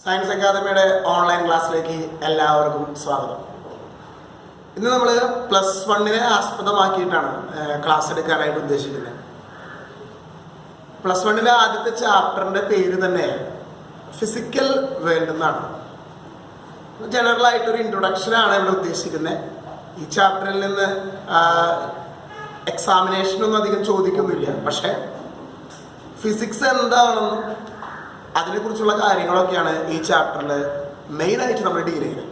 Science അക്കാദമിയുടെ online ക്ലാസ്സിലേക്ക് എല്ലാവർക്കും സ്വാഗതം. ഇന്ന് നമ്മൾ +1 ആസ്പദമാക്കിയിട്ടാണ് ക്ലാസ് എടുക്കാനായിട്ട് ഉദ്ദേശിക്കുന്നത്. +1 ആദ്യത്തെ ചാപ്റ്ററിൻ്റെ പേര് തന്നെ ഫിസിക്കൽ വേൾഡ് എന്നാണ്. ജനറൽ ആയിട്ടൊരു ഇൻട്രൊഡക്ഷനാണ് ഇവിടെ ഉദ്ദേശിക്കുന്നത്. ഈ ചാപ്റ്ററിൽ നിന്ന് എക്സാമിനേഷനൊന്നും അധികം ചോദിക്കുന്നില്ല. പക്ഷേ ഫിസിക്സ് എന്താണെന്നും അതിനെക്കുറിച്ചുള്ള കാര്യങ്ങളൊക്കെയാണ് ഈ ചാപ്റ്ററിൽ മെയിനായിട്ട് നമ്മൾ ഡീൽ ചെയ്യുന്നത്.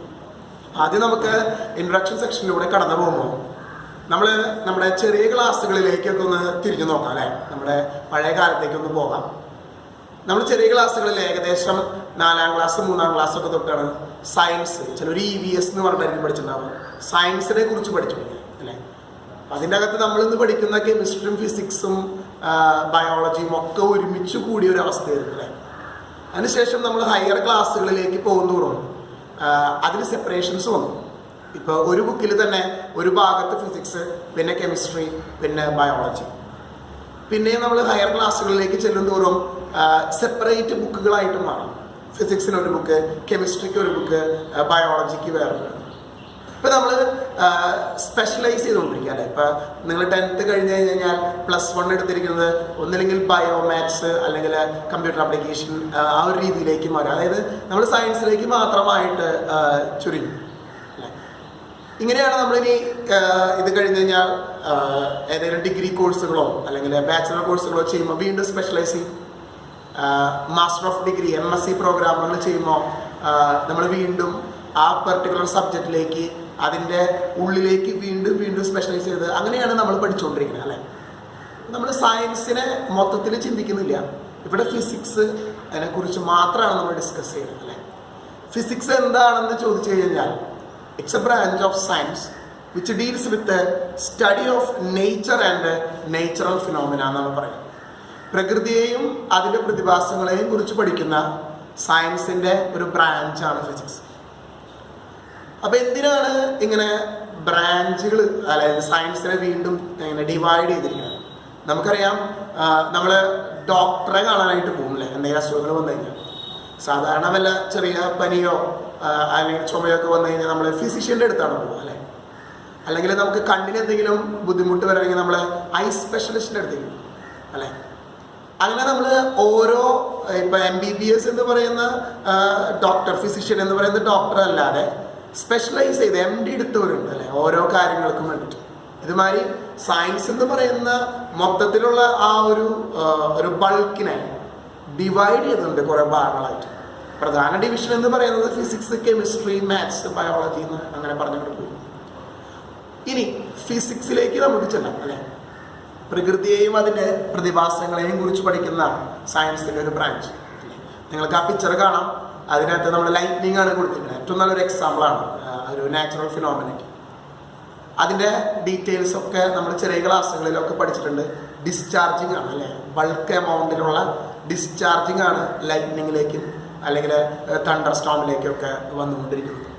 ആദ്യം നമുക്ക് ഇൻട്രൊഡക്ഷൻ സെക്ഷനിലൂടെ കടന്നു പോകുമ്പോൾ നമ്മുടെ ചെറിയ ക്ലാസ്സുകളിലേക്കൊക്കെ ഒന്ന് തിരിഞ്ഞു നോക്കാം അല്ലേ. നമ്മുടെ പഴയ കാലത്തേക്കൊന്ന് പോകാം. നമ്മൾ ചെറിയ ക്ലാസ്സുകളിൽ ഏകദേശം 4ാം ക്ലാസ് 3ാം ക്ലാസ് ഒക്കെ തൊട്ടാണ് സയൻസ്, ചിലർ EVS എന്ന് പറഞ്ഞിട്ടായിരിക്കും പഠിച്ചിട്ടുണ്ടാവുക, സയൻസിനെ കുറിച്ച് പഠിച്ചിട്ടുണ്ട് അല്ലേ. അതിൻ്റെ അകത്ത് നമ്മളിന്ന് പഠിക്കുന്ന കെമിസ്ട്രിയും ഫിസിക്സും ബയോളജിയും ഒക്കെ ഒരുമിച്ച് കൂടിയ ഒരു അവസ്ഥയായിരുന്നു അല്ലേ. അതിനുശേഷം നമ്മൾ ഹയർ ക്ലാസ്സുകളിലേക്ക് പോകുന്നതോറും അതിന് സെപ്പറേഷൻസ് വന്നു. ഇപ്പോൾ ഒരു ബുക്കിൽ തന്നെ ഒരു ഭാഗത്ത് ഫിസിക്സ്, പിന്നെ കെമിസ്ട്രി, പിന്നെ ബയോളജി. പിന്നെ നമ്മൾ ഹയർ ക്ലാസ്സുകളിലേക്ക് ചെല്ലുന്തോറും സെപ്പറേറ്റ് ബുക്കുകളായിട്ട് മാറും. ഫിസിക്സിന് ഒരു ബുക്ക്, കെമിസ്ട്രിക്ക് ഒരു ബുക്ക്, ബയോളജിക്ക് വേറെ. ഇപ്പം നമ്മൾ സ്പെഷ്യലൈസ് ചെയ്തുകൊണ്ടിരിക്കുക അല്ലേ. ഇപ്പം നിങ്ങൾ 10th കഴിഞ്ഞ് കഴിഞ്ഞാൽ +1 എടുത്തിരിക്കുന്നത് ഒന്നില്ലെങ്കിൽ ബയോമാത്സ് അല്ലെങ്കിൽ കമ്പ്യൂട്ടർ ആപ്ലിക്കേഷൻ ആ ഒരു രീതിയിലേക്ക് മാറും. അതായത് നമ്മൾ സയൻസിലേക്ക് മാത്രമായിട്ട് ചുരുങ്ങി അല്ലേ. ഇങ്ങനെയാണ് നമ്മളിനി ഇത് കഴിഞ്ഞ് കഴിഞ്ഞാൽ ഏതെങ്കിലും ഡിഗ്രി കോഴ്സുകളോ അല്ലെങ്കിൽ ബാച്ചിലർ കോഴ്സുകളോ ചെയ്യുമ്പോൾ വീണ്ടും സ്പെഷ്യലൈസ് ചെയ്യും. മാസ്റ്റർ ഓഫ് ഡിഗ്രി MSc പ്രോഗ്രാമുകൾ ചെയ്യുമ്പോൾ നമ്മൾ വീണ്ടും ആ പെർട്ടിക്കുലർ സബ്ജക്റ്റിലേക്ക് അതിൻ്റെ ഉള്ളിലേക്ക് വീണ്ടും സ്പെഷ്യലൈസ് ചെയ്ത് അങ്ങനെയാണ് നമ്മൾ പഠിച്ചുകൊണ്ടിരിക്കുന്നത് അല്ലേ. നമ്മൾ സയൻസിനെ മൊത്തത്തിൽ ചിന്തിക്കുന്നില്ല. ഇവിടെ ഫിസിക്സ് അതിനെക്കുറിച്ച് മാത്രമാണ് നമ്മൾ ഡിസ്കസ് ചെയ്യുന്നത് അല്ലേ. ഫിസിക്സ് എന്താണെന്ന് ചോദിച്ചു കഴിഞ്ഞാൽ it's A branch of science which deals with study of nature and natural phenomena എന്നാണ് പറയുന്നത്. പ്രകൃതിയെയും അതിൻ്റെ പ്രതിഭാസങ്ങളെയും കുറിച്ച് പഠിക്കുന്ന സയൻസിൻ്റെ ഒരു ബ്രാഞ്ചാണ് ഫിസിക്സ്. അപ്പോൾ എന്തിനാണ് ഇങ്ങനെ ബ്രാഞ്ചുകൾ അതായത് സയൻസിനെ വീണ്ടും ഇങ്ങനെ ഡിവൈഡ് ചെയ്തിരിക്കുന്നത്? നമുക്കറിയാം, നമ്മൾ ഡോക്ടറെ കാണാനായിട്ട് പോകും അല്ലേ. എന്തെങ്കിലും അസുഖങ്ങൾ വന്നു കഴിഞ്ഞാൽ സാധാരണ വല്ല ചെറിയ പനിയോ അല്ലെങ്കിൽ ചുമയോ ഒക്കെ വന്നു കഴിഞ്ഞാൽ നമ്മൾ ഫിസിഷ്യൻ്റെ അടുത്താണ് പോകുക അല്ലേ. അല്ലെങ്കിൽ നമുക്ക് കണ്ണിന് എന്തെങ്കിലും ബുദ്ധിമുട്ട് വരണമെങ്കിൽ നമ്മൾ ഐ സ്പെഷ്യലിസ്റ്റിൻ്റെ അടുത്തേക്ക് അല്ലേ. അങ്ങനെ നമ്മൾ ഓരോ ഇപ്പം MBBS എന്ന് പറയുന്ന ഡോക്ടർ, ഫിസിഷ്യൻ എന്ന് പറയുന്ന ഡോക്ടർ അല്ലാതെ സ്പെഷ്യലൈസ് ചെയ്ത് MD എടുത്തവരുണ്ട് അല്ലേ, ഓരോ കാര്യങ്ങൾക്കും വേണ്ടിയിട്ട്. ഇതുമാതിരി സയൻസ് എന്ന് പറയുന്ന മൊത്തത്തിലുള്ള ആ ഒരു ബൾക്കിനെ ഡിവൈഡ് ചെയ്തിട്ടുണ്ട് കുറേ ഭാഗങ്ങളായിട്ട്. പ്രധാന ഡിവിഷൻ എന്ന് പറയുന്നത് ഫിസിക്സ്, കെമിസ്ട്രി, മാത്സ്, ബയോളജി എന്ന് അങ്ങനെ പറഞ്ഞുകൊണ്ട് പോകും. ഇനി ഫിസിക്സിലേക്ക് നമുക്ക് ചെല്ലാം അല്ലേ. പ്രകൃതിയെയും അതിൻ്റെ പ്രതിഭാസങ്ങളെയും കുറിച്ച് പഠിക്കുന്ന സയൻസിൻ്റെ ഒരു ബ്രാഞ്ച്. നിങ്ങൾക്ക് ആ പിക്ചർ കാണാം. അതിനകത്ത് നമ്മൾ ലൈറ്റ്നിങ് ആണ് കൊടുത്തിരിക്കുന്നത്. ഏറ്റവും നല്ലൊരു എക്സാമ്പിളാണ് ഒരു നാച്ചുറൽ ഫിനോമിനയ്ക്ക്. അതിൻ്റെ ഡീറ്റെയിൽസ് ഒക്കെ നമ്മൾ ചെറിയ ക്ലാസ്സുകളിലൊക്കെ പഠിച്ചിട്ടുണ്ട്. ഡിസ്ചാർജിങ് ആണ് അല്ലേ, ബൾക്ക് എമൗണ്ടിലുള്ള ഡിസ്ചാർജിങ് ആണ് ലൈറ്റ്നിങ്ങിലേക്കും അല്ലെങ്കിൽ തണ്ടർ സ്റ്റോമിലേക്കൊക്കെ വന്നുകൊണ്ടിരിക്കുന്നത്.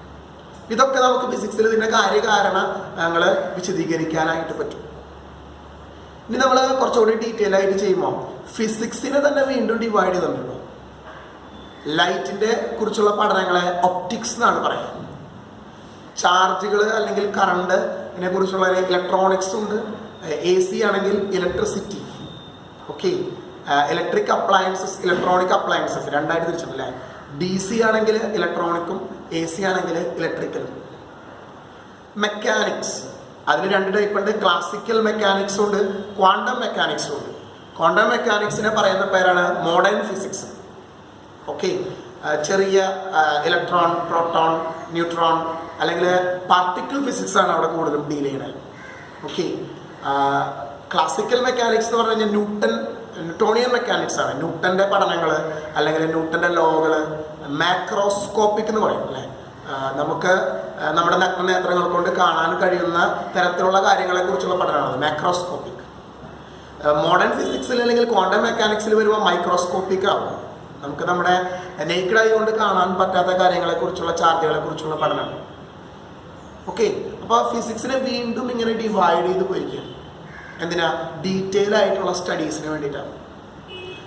ഇതൊക്കെ നമുക്ക് ഫിസിക്സിൽ ഇതിൻ്റെ കാര്യകാരണങ്ങൾ വിശദീകരിക്കാനായിട്ട് പറ്റും. ഇനി നമ്മൾ കുറച്ചുകൂടി ഡീറ്റെയിൽ ആയിട്ട് ചെയ്യുമ്പോൾ ഫിസിക്സിനെ തന്നെ വീണ്ടും ഡിവൈഡ് ചെയ്തിട്ടുണ്ട്. ലൈറ്റിൻ്റെ കുറിച്ചുള്ള പഠനങ്ങളെ ഒപ്റ്റിക്സ് എന്നാണ് പറയുന്നത്. ചാർജുകൾ അല്ലെങ്കിൽ കറണ്ട് ഇതിനെ കുറിച്ചുള്ള ഇലക്ട്രോണിക്സ് ഉണ്ട്. AC ആണെങ്കിൽ electricity. Okay, electric appliances, electronic appliances രണ്ടായിട്ട് തിരിച്ചിട്ടില്ലേ. DC ആണെങ്കിൽ ഇലക്ട്രോണിക്കും AC ആണെങ്കിൽ ഇലക്ട്രിക്കലും. മെക്കാനിക്സ് അതിന് 2 ടൈപ്പ് ഉണ്ട്. ക്ലാസിക്കൽ മെക്കാനിക്സും ഉണ്ട്, ക്വാണ്ടം മെക്കാനിക്സും ഉണ്ട്. ക്വാണ്ടം മെക്കാനിക്സിനെ പറയുന്ന പേരാണ് മോഡേൺ ഫിസിക്സ്. ഓക്കെ, ചെറിയ ഇലക്ട്രോൺ, പ്രോട്ടോൺ, ന്യൂട്രോൺ അല്ലെങ്കിൽ പാർട്ടിക്കിൾ ഫിസിക്സ് ആണ് അവിടെ കൂടുതലും ഡീൽ ചെയ്യുന്നത്. ഓക്കെ, ക്ലാസിക്കൽ മെക്കാനിക്സ് എന്ന് പറഞ്ഞു കഴിഞ്ഞാൽ ന്യൂട്ടോണിയൻ മെക്കാനിക്സ് ആണ്. ന്യൂട്ടൻ്റെ പഠനങ്ങൾ അല്ലെങ്കിൽ ന്യൂട്ടൻ്റെ ലോകൾ മാക്രോസ്കോപ്പിക് എന്ന് പറയും അല്ലേ. നമുക്ക് നമ്മുടെ നഗ്നനേത്രങ്ങൾ കൊണ്ട് കാണാൻ കഴിയുന്ന തരത്തിലുള്ള കാര്യങ്ങളെക്കുറിച്ചുള്ള പഠനമാണ് മാക്രോസ്കോപ്പിക്. മോഡേൺ ഫിസിക്സിൽ അല്ലെങ്കിൽ ക്വാണ്ടം മെക്കാനിക്സിൽ വരുമ്പോൾ മൈക്രോസ്കോപ്പിക് ആവും. നമുക്ക് നമ്മുടെ നേക്കഡ് ഐ കൊണ്ട് കാണാൻ പറ്റാത്ത കാര്യങ്ങളെക്കുറിച്ചുള്ള ചാർജുകളെക്കുറിച്ചുള്ള പഠനമാണ്. ഓക്കെ, അപ്പോൾ ഫിസിക്സിനെ വീണ്ടും ഇങ്ങനെ ഡിവൈഡ് ചെയ്ത് പോയിരിക്കുകയാണ്. എന്തിനാ? ഡീറ്റെയിൽ ആയിട്ടുള്ള സ്റ്റഡീസിന് വേണ്ടിയിട്ടാണ്.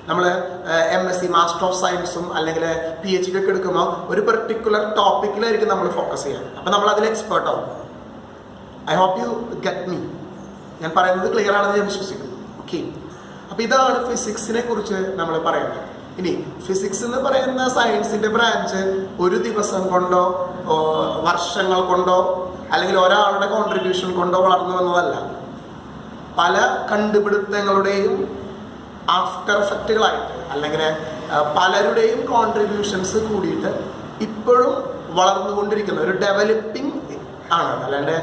നമ്മൾ MSc മാസ്റ്റർ ഓഫ് സയൻസും അല്ലെങ്കിൽ PhD ഒക്കെ എടുക്കുമ്പോൾ ഒരു പെർട്ടിക്കുലർ ടോപ്പിക്കിലായിരിക്കും നമ്മൾ ഫോക്കസ് ചെയ്യുക. അപ്പം നമ്മൾ അതിൽ എക്സ്പേർട്ട് ആവും. I hope you get me. ഞാൻ പറയുന്നത് ക്ലിയർ ആണെന്ന് ഞാൻ വിശ്വസിക്കുന്നു. ഓക്കെ, അപ്പം ഇതാണ് ഫിസിക്സിനെ കുറിച്ച് നമ്മൾ പറയുന്നത്. ഇനി ഫിസിക്സ് എന്ന് പറയുന്ന സയൻസിൻ്റെ ബ്രാഞ്ച് ഒരു ദിവസം കൊണ്ടോ വർഷങ്ങൾ കൊണ്ടോ അല്ലെങ്കിൽ ഒരാളുടെ കോൺട്രിബ്യൂഷൻ കൊണ്ടോ വളർന്നു വന്നതല്ല. പല കണ്ടുപിടുത്തങ്ങളുടെയും ആഫ്റ്റർ എഫക്റ്റുകളായിട്ട് അല്ലെങ്കിൽ പലരുടെയും കോൺട്രിബ്യൂഷൻസ് കൂടിയിട്ട് ഇപ്പോഴും വളർന്നുകൊണ്ടിരിക്കുന്ന ഒരു ഡെവലപ്പിംഗ് ആണ്. അല്ലാണ്ട്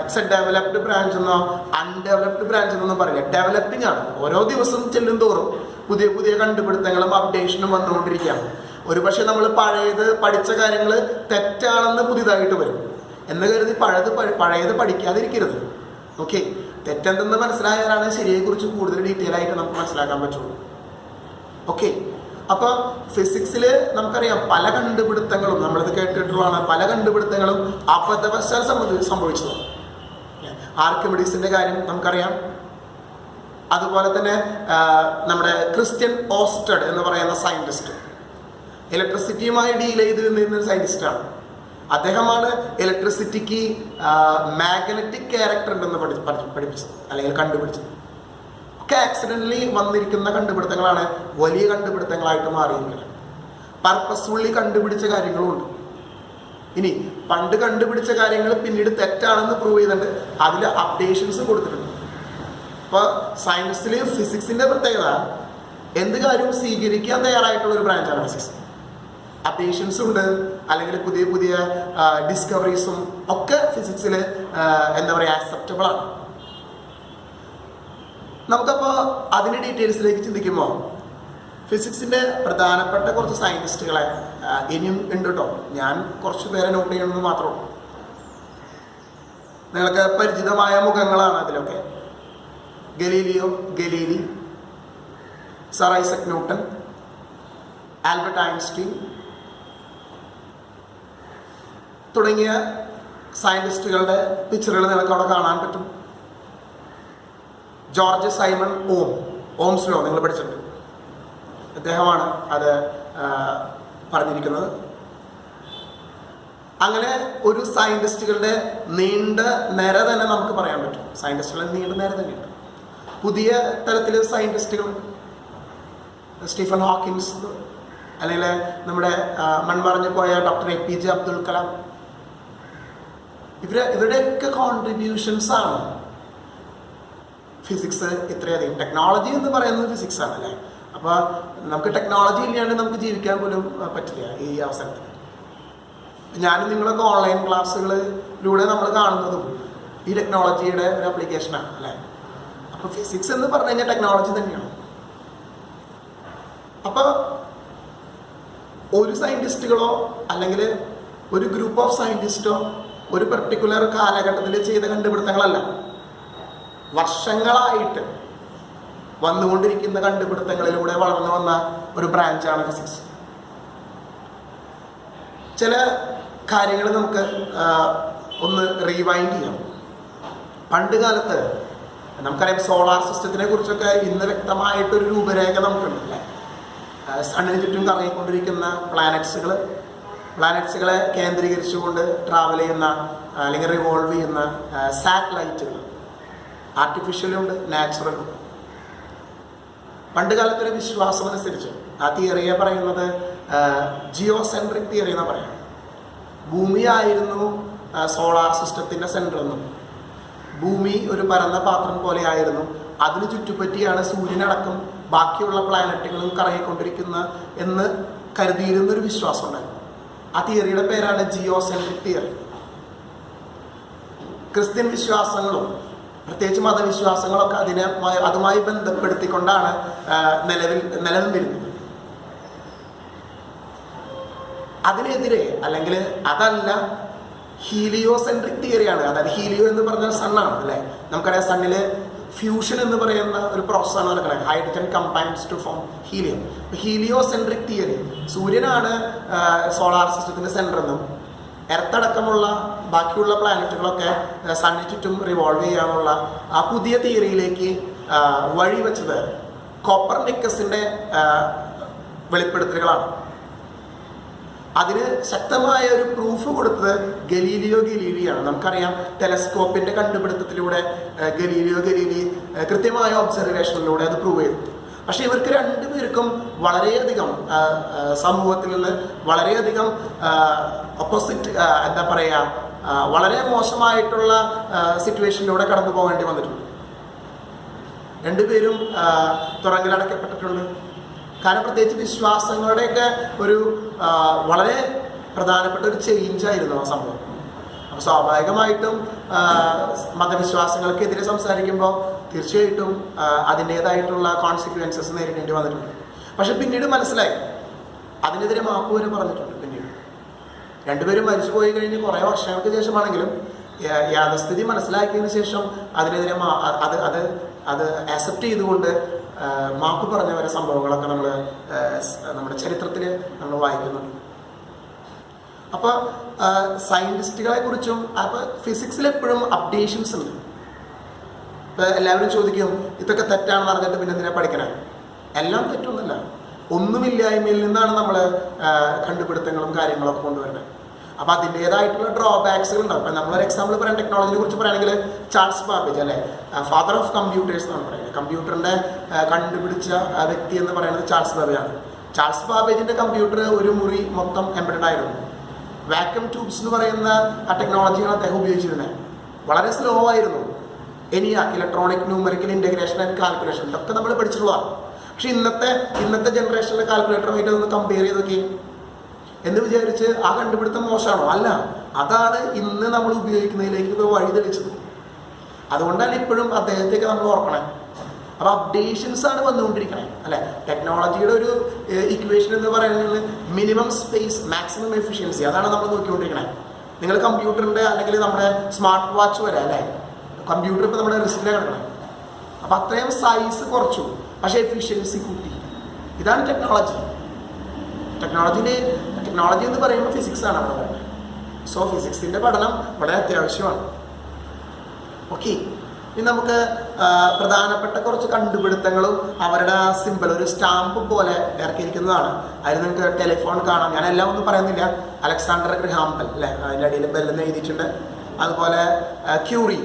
ഇറ്റ്സ് എ ഡെവലപ്ഡ് ബ്രാഞ്ച് എന്നോ അൺഡെവലപ്ഡ് ബ്രാഞ്ച് എന്നൊന്നും പറയില്ല. ഡെവലപ്പിംഗ് ആണ്. ഓരോ ദിവസവും ചെല്ലും തോറും പുതിയ പുതിയ കണ്ടുപിടുത്തങ്ങളും അപ്ഡേഷനും വന്നുകൊണ്ടിരിക്കുകയാണ്. ഒരുപക്ഷെ നമ്മൾ പഴയത് പഠിച്ച കാര്യങ്ങൾ തെറ്റാണെന്ന് പുതിയതായിട്ട് വരും എന്ന് കരുതി പഴയത് പഠിക്കാതിരിക്കരുത്. ഓക്കെ, തെറ്റെന്തെന്ന് മനസ്സിലായാലാണ് ശരിയെക്കുറിച്ച് കൂടുതൽ ഡീറ്റെയിൽ ആയിട്ട് നമുക്ക് മനസ്സിലാക്കാൻ പറ്റുള്ളൂ. ഓക്കെ, അപ്പോൾ ഫിസിക്സിൽ നമുക്കറിയാം പല കണ്ടുപിടുത്തങ്ങളും നമ്മളിത് കേട്ടിട്ടുള്ളതാണ്. പല കണ്ടുപിടുത്തങ്ങളും അബദ്ധവശാൽ സംഭവിച്ചതാണ്. ആർക്കിമിഡീസിന്റെ കാര്യം നമുക്കറിയാം. അതുപോലെ തന്നെ നമ്മുടെ ക്രിസ്ത്യൻ ഓസ്റ്റഡ് എന്ന് പറയുന്ന സയന്റിസ്റ്റ്, ഇലക്ട്രിസിറ്റിയുമായി ഡീൽ ചെയ്ത് നിന്നൊരു സയന്റിസ്റ്റാണ്. അദ്ദേഹമാണ് ഇലക്ട്രിസിറ്റിക്ക് മാഗ്നറ്റിക് ക്യാരക്ടർ ഉണ്ടെന്ന് പഠിപ്പിച്ചത് അല്ലെങ്കിൽ കണ്ടുപിടിച്ചത്. ഒക്കെ ആക്സിഡന്റലി വന്നിരിക്കുന്ന കണ്ടുപിടുത്തങ്ങളാണ് വലിയ കണ്ടുപിടുത്തങ്ങളായിട്ട് മാറിയിരിക്കുന്നത്. പർപ്പസ്ഫുള്ളി കണ്ടുപിടിച്ച കാര്യങ്ങളുമുണ്ട്. ഇനി പണ്ട് കണ്ടുപിടിച്ച കാര്യങ്ങൾ പിന്നീട് തെറ്റാണെന്ന് പ്രൂവ് ചെയ്തിട്ടുണ്ട്. അതിൽ അപ്ഡേഷൻസ് കൊടുത്തിട്ടുണ്ട്. അപ്പോൾ സയൻസിൽ ഫിസിക്സിന്റെ പ്രത്യേകത എന്ത് കാര്യവും സ്വീകരിക്കാൻ തയ്യാറായിട്ടുള്ള ഒരു ബ്രാഞ്ചാണ് ഫിസിക്സ്. അപ്ഡേഷൻസും ഉണ്ട്, അല്ലെങ്കിൽ പുതിയ പുതിയ ഡിസ്കവറീസും ഒക്കെ ഫിസിക്സിൽ എന്താ പറയുക ആക്സെപ്റ്റബിൾ ആണ്. നമുക്കപ്പോൾ അതിൻ്റെ ഡീറ്റെയിൽസിലേക്ക് ചിന്തിക്കുമ്പോൾ ഫിസിക്സിൻ്റെ പ്രധാനപ്പെട്ട കുറച്ച് സയൻറ്റിസ്റ്റുകളെ ഇനിയും ഉണ്ട് കേട്ടോ. ഞാൻ കുറച്ച് പേരെ നോട്ട് ചെയ്യണമെന്ന് മാത്രമേ ഉള്ളൂ. നിങ്ങൾക്ക് പരിചിതമായ മുഖങ്ങളാണ് അതിലൊക്കെ. Galilei, sir Isaac Newton, Albert Einstein തുടങ്ങിയ സയൻറ്റിസ്റ്റുകളുടെ പിക്ചറുകൾ നിങ്ങൾക്ക് അവിടെ കാണാൻ പറ്റും. ജോർജ് സൈമൺ ഓംസ് ലോ നിങ്ങൾ പഠിച്ചിട്ടുണ്ട്. അദ്ദേഹമാണ് അത് പറഞ്ഞിരിക്കുന്നത്. അങ്ങനെ ഒരു സയൻറ്റിസ്റ്റുകളുടെ നീണ്ട നിര തന്നെ നമുക്ക് പറയാൻ പറ്റും. സയൻറ്റിസ്റ്റുകളുടെ നീണ്ട നിര തന്നെയുണ്ട്. പുതിയ തരത്തിൽ സയൻറ്റിസ്റ്റുകൾ സ്റ്റീഫൻ ഹോക്കിൻസ്, അല്ലെങ്കിൽ നമ്മുടെ മൺമറഞ്ഞു പോയ ഡോക്ടർ APJ അബ്ദുൽ കലാം, ഇവരുടെയൊക്കെ കോൺട്രിബ്യൂഷൻസ് ആണ് ഫിസിക്സ് ഇത്രയധികം. ടെക്നോളജി എന്ന് പറയുന്നത് ഫിസിക്സ് ആണ് അല്ലേ. അപ്പോൾ നമുക്ക് ടെക്നോളജി ഇല്ലാണ്ട് നമുക്ക് ജീവിക്കാൻ പോലും പറ്റില്ല ഈ അവസരത്തിൽ. ഞാനും നിങ്ങളൊക്കെ ഓൺലൈൻ ക്ലാസ്സുകളിലൂടെ നമ്മൾ കാണുന്നതും ഈ ടെക്നോളജിയുടെ ഒരു ആപ്ലിക്കേഷനാണ് അല്ലേ. അപ്പോൾ ഫിസിക്സ് എന്ന് പറഞ്ഞു കഴിഞ്ഞാൽ ടെക്നോളജി തന്നെയാണ്. അപ്പോൾ ഒരു സയൻറ്റിസ്റ്റുകളോ അല്ലെങ്കിൽ ഒരു ഗ്രൂപ്പ് ഓഫ് സയൻറ്റിസ്റ്റോ ഒരു പെർട്ടിക്കുലർ കാലഘട്ടത്തിൽ ചെയ്ത കണ്ടുപിടുത്തങ്ങളല്ല, വർഷങ്ങളായിട്ട് വന്നുകൊണ്ടിരിക്കുന്ന കണ്ടുപിടുത്തങ്ങളിലൂടെ വളർന്നു വന്ന ഒരു ബ്രാഞ്ചാണ് ഫിസിക്സ്. ചില കാര്യങ്ങൾ നമുക്ക് ഒന്ന് റീവൈൻഡ് ചെയ്യാം. പണ്ട് കാലത്ത് നമുക്കറിയാം സോളാർ സിസ്റ്റത്തിനെ കുറിച്ചൊക്കെ ഇന്ന് വ്യക്തമായിട്ടൊരു രൂപരേഖ നമുക്കുണ്ട് അല്ലേ. സണ്ണിന് ചുറ്റും കറങ്ങിക്കൊണ്ടിരിക്കുന്ന പ്ലാനറ്റ്സുകളെ കേന്ദ്രീകരിച്ചുകൊണ്ട് ട്രാവൽ ചെയ്യുന്ന അല്ലെങ്കിൽ റിവോൾവ് ചെയ്യുന്ന സാറ്റലൈറ്റുകൾ, ആർട്ടിഫിഷ്യലുണ്ട്, നാച്ചുറലുണ്ട്. പണ്ട് കാലത്തൊരു വിശ്വാസം അനുസരിച്ച് ആ തിയറിയെ പറയുന്നത് ജിയോസെൻട്രിക് തിയറി എന്നാണ് പറയാം. ഭൂമിയായിരുന്നു സോളാർ സിസ്റ്റത്തിൻ്റെ സെൻറ്റർ എന്നും ഭൂമി ഒരു പരന്ന പാത്രം പോലെ ആയിരുന്നു, അതിന് ചുറ്റുപറ്റിയാണ് സൂര്യനടക്കം ബാക്കിയുള്ള പ്ലാനറ്റുകളും കറങ്ങിക്കൊണ്ടിരിക്കുന്ന എന്ന് കരുതിയിരുന്നൊരു വിശ്വാസം ഉണ്ടായിരുന്നു. ആ തിയറിയുടെ പേരാണ് ജിയോസെൻട്രിക് തിയറി. ക്രിസ്ത്യൻ വിശ്വാസങ്ങളും പ്രത്യേകിച്ച് മതവിശ്വാസങ്ങളൊക്കെ അതുമായി ബന്ധപ്പെടുത്തിക്കൊണ്ടാണ് നിലനിന്നിരുന്നത്. അതിനെതിരെ അല്ലെങ്കിൽ അതല്ല ഹീലിയോസെൻട്രിക് തിയറിയാണ്. അതായത് ഹീലിയോ എന്ന് പറഞ്ഞാൽ സണ്ണാണ് അല്ലേ. നമുക്കറിയാം സണ്ണിൽ ഫ്യൂഷൻ എന്ന് പറയുന്ന ഒരു പ്രോസസ്സാണ് നടക്കുന്നത്. Hydrogen combines to form helium. Heliocentric theory സൂര്യനാണ് സോളാർ സിസ്റ്റത്തിൻ്റെ സെൻറ്റർ എന്നും എർത്തടക്കമുള്ള ബാക്കിയുള്ള പ്ലാനറ്റുകളൊക്കെ സണ്ണിന് ചുറ്റും റിവോൾവ് ചെയ്യാനുള്ള ആ പുതിയ തിയറിയിലേക്ക് വഴിവെച്ചത് കോപ്പർനിക്കസിൻ്റെ വെളിപ്പെടുത്തലുകളാണ്. അതിന് ശക്തമായ ഒരു പ്രൂഫ് കൊടുത്തത് ഗലീലിയോ ഗലീലിയാണ്. നമുക്കറിയാം, ടെലസ്കോപ്പിന്റെ കണ്ടുപിടുത്തത്തിലൂടെ ഗലീലിയോ ഗലീലി കൃത്യമായ ഒബ്സർവേഷനിലൂടെ അത് പ്രൂവ് ചെയ്തു. പക്ഷെ ഇവർക്ക് രണ്ടുപേർക്കും വളരെയധികം സമൂഹത്തിൽ നിന്ന് വളരെയധികം ഓപ്പോസിറ്റ് എന്താ പറയുക, വളരെ മോശമായിട്ടുള്ള സിറ്റുവേഷനിലൂടെ കടന്നു പോകേണ്ടി വന്നിട്ടുണ്ട്. രണ്ടുപേരും തുറങ്കിലടക്കപ്പെട്ടിട്ടുണ്ട്. കാരണം പ്രത്യേകിച്ച് വിശ്വാസങ്ങളുടെയൊക്കെ ഒരു വളരെ പ്രധാനപ്പെട്ട ഒരു ചേഞ്ചായിരുന്നു ആ സംഭവം. അപ്പോൾ സ്വാഭാവികമായിട്ടും മതവിശ്വാസങ്ങൾക്കെതിരെ സംസാരിക്കുമ്പോൾ തീർച്ചയായിട്ടും അതിൻ്റേതായിട്ടുള്ള കോൺസിക്വൻസസ് നേരിടേണ്ടി വന്നിട്ടുണ്ട്. പക്ഷെ പിന്നീട് മനസ്സിലായി, അതിനെതിരെ മാപ്പ് വരെ പറഞ്ഞിട്ടുണ്ട്. പിന്നീട് രണ്ടുപേരും മരിച്ചു പോയി കഴിഞ്ഞ് കുറേ വർഷങ്ങൾക്ക് ശേഷമാണെങ്കിലും യാഥാസ്ഥിതി മനസ്സിലാക്കിയതിന് ശേഷം അതിനെതിരെ അത് ആക്സെപ്റ്റ് ചെയ്തുകൊണ്ട് മാപ്പ് പറഞ്ഞ വരെ സംഭവങ്ങളൊക്കെ നമ്മുടെ ചരിത്രത്തിൽ നമ്മൾ വായിക്കുന്നുണ്ട്. അപ്പോൾ സയൻറ്റിസ്റ്റുകളെ കുറിച്ചും അപ്പോൾ ഫിസിക്സിൽ എപ്പോഴും അപ്ഡേഷൻസ് ഉണ്ട്. ഇപ്പോൾ എല്ലാവരും ചോദിക്കും, ഇതൊക്കെ തെറ്റാണെന്ന് അറിഞ്ഞിട്ട് പിന്നെ എന്തിനാ പഠിക്കണേ? എല്ലാം തെറ്റൊന്നുമില്ല. ഒന്നുമില്ലായ്മയിൽ നിന്നാണ് നമ്മൾ കണ്ടുപിടുത്തങ്ങളും കാര്യങ്ങളൊക്കെ കൊണ്ടുവരുന്നത്. അപ്പോൾ അതിൻ്റേതായിട്ടുള്ള ഡ്രോബാക്സുകൾ ഉണ്ടാവും. ഇപ്പം നമ്മളൊരു എക്സാമ്പിൾ പറയാൻ ടെക്നോളജിയെ കുറിച്ച് പറയുകയാണെങ്കിൽ ചാൾസ് ബാബേജ് അല്ലേ, ഫാദർ ഓഫ് കമ്പ്യൂട്ടേഴ്സ് എന്നാണ് പറയുന്നത്. കമ്പ്യൂട്ടറിൻ്റെ കണ്ടുപിടിച്ച വ്യക്തി എന്ന് പറയുന്നത് ചാൾസ് ബാബേജാണ്. ചാൾസ് ബാബേജിൻ്റെ കമ്പ്യൂട്ടർ ഒരു മുറി മൊത്തം എംബഡഡ് ആയിരുന്നു. വാക്യൂം ട്യൂബ്സ് എന്ന് പറയുന്ന ആ ടെക്നോളജിയാണ് അദ്ദേഹം ഉപയോഗിച്ചിരുന്നത്. വളരെ സ്ലോ ആയിരുന്നു. Electronic numerical integration and calculation ഇതൊക്കെ നമ്മൾ പഠിച്ചിട്ടുള്ളതാണ്. പക്ഷെ ഇന്നത്തെ ജനറേഷനിലെ കാൽക്കുലേറ്ററുമായിട്ട് ഒന്ന് കമ്പയർ ചെയ്ത് നോക്കി എന്ന് വിചാരിച്ച് ആ കണ്ടുപിടുത്തം മോശമാണോ? അല്ല, അതാണ് ഇന്ന് നമ്മൾ ഉപയോഗിക്കുന്നതിലേക്ക് വഴി തെളിച്ചത്. അതുകൊണ്ടാണ് ഇപ്പോഴും അദ്ദേഹത്തെയൊക്കെ നമ്മൾ ഓർക്കണേ. അപ്പോൾ അപ്ഡേഷൻസ് ആണ് വന്നുകൊണ്ടിരിക്കണേ അല്ലെ. ടെക്നോളജിയുടെ ഒരു ഇക്വേഷൻ എന്ന് പറയുന്നത് മിനിമം സ്പേസ് മാക്സിമം എഫിഷ്യൻസി, അതാണ് നമ്മൾ നോക്കിക്കൊണ്ടിരിക്കണേ. നിങ്ങൾ കമ്പ്യൂട്ടറിൻ്റെ അല്ലെങ്കിൽ നമ്മുടെ സ്മാർട്ട് വാച്ച് വരെ അല്ലേ, കമ്പ്യൂട്ടർ ഇപ്പോൾ നമ്മുടെ റിസ്റ്റിലാണ് കിടക്കണേ. അപ്പോൾ അത്രയും സൈസ് കുറച്ചു, പക്ഷേ എഫിഷ്യൻസി കൂട്ടി. ഇതാണ് ടെക്നോളജി. ടെക്നോളജി എന്ന് പറയുമ്പോൾ ഫിസിക്സ് ആണ് അവിടെ പറയുന്നത്. സോ ഫിസിക്സിൻ്റെ പഠനം വളരെ അത്യാവശ്യമാണ്. ഓക്കെ, ഇനി നമുക്ക് പ്രധാനപ്പെട്ട കുറച്ച് കണ്ടുപിടുത്തങ്ങളും അവരുടെ സിമ്പിൾ ഒരു സ്റ്റാമ്പ് പോലെ ഇറക്കിയിരിക്കുന്നതാണ്. അതിൽ നിങ്ങൾക്ക് ടെലിഫോൺ കാണാം. ഞാൻ എല്ലാം ഒന്നും പറയുന്നില്ല. അലക്സാണ്ടർ ഗ്രഹാം ബെൽ അല്ലേ, അതിൻ്റെ അടിയിൽ ബെല്ലെന്ന് എഴുതിയിട്ടുണ്ട്. അതുപോലെ ക്യൂറി,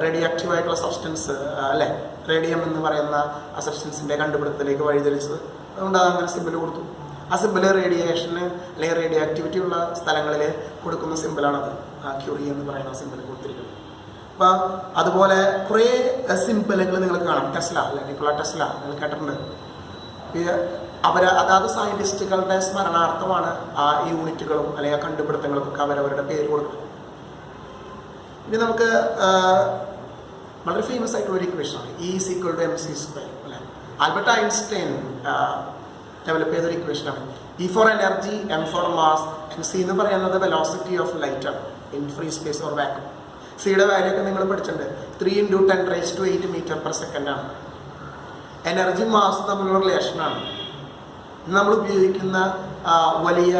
റേഡിയോ ആക്റ്റീവ് ആയിട്ടുള്ള സബ്സ്റ്റൻസ് അല്ലേ, റേഡിയം എന്ന് പറയുന്ന ആ സബ്സ്റ്റൻസിൻ്റെ കണ്ടുപിടുത്തത്തിലേക്ക് വഴിതെളിച്ചത്. അതുകൊണ്ട് അതങ്ങനെ സിമ്പിൾ കൊടുത്തു. ആ സിമ്പിൾ റേഡിയേഷന് അല്ലെങ്കിൽ റേഡിയോ ആക്ടിവിറ്റി ഉള്ള സ്ഥലങ്ങളിൽ കൊടുക്കുന്ന സിമ്പിളാണത്. ആ ക്യൂറി എന്ന് പറയുന്ന സിമ്പിൾ കൊടുത്തിരിക്കുന്നത്. അപ്പം അതുപോലെ കുറേ സിമ്പിളുകൾ നിങ്ങൾക്ക് കാണാം. ടെസ്ല അല്ലെ, നിക്കോള ടെസ്ല നിങ്ങൾ കേട്ടിട്ടുണ്ട്. അതാത് സയൻറ്റിസ്റ്റുകളുടെ സ്മരണാർത്ഥമാണ് ആ യൂണിറ്റുകളും അല്ലെങ്കിൽ ആ കണ്ടുപിടുത്തങ്ങൾക്കൊക്കെ അവരവരുടെ പേര് കൊടുക്കുന്നത്. ഇനി നമുക്ക് വളരെ ഫേമസ് ആയിട്ടുള്ള ഒരു ഇക്വേഷനാണ് E=mc² അല്ലെ. ആൽബർട്ട് ഐൻസ്റ്റൈൻ ഡെവലപ്പ് ചെയ്തൊരു ഇക്വേഷനാണ്. E for energy, M four mass, MC എന്ന് പറയുന്നത് വെലോസിറ്റി ഓഫ് ലൈറ്റ് ആണ് in free space or vacuum. സിയുടെ വാല്യൂ ഒക്കെ നിങ്ങൾ പഠിച്ചിട്ടുണ്ട്. 3 × 10⁻⁸ m/s ആണ്. എനർജി മാസ് തമ്മിലുള്ള റിലേഷനാണ്. നമ്മൾ ഉപയോഗിക്കുന്ന വലിയ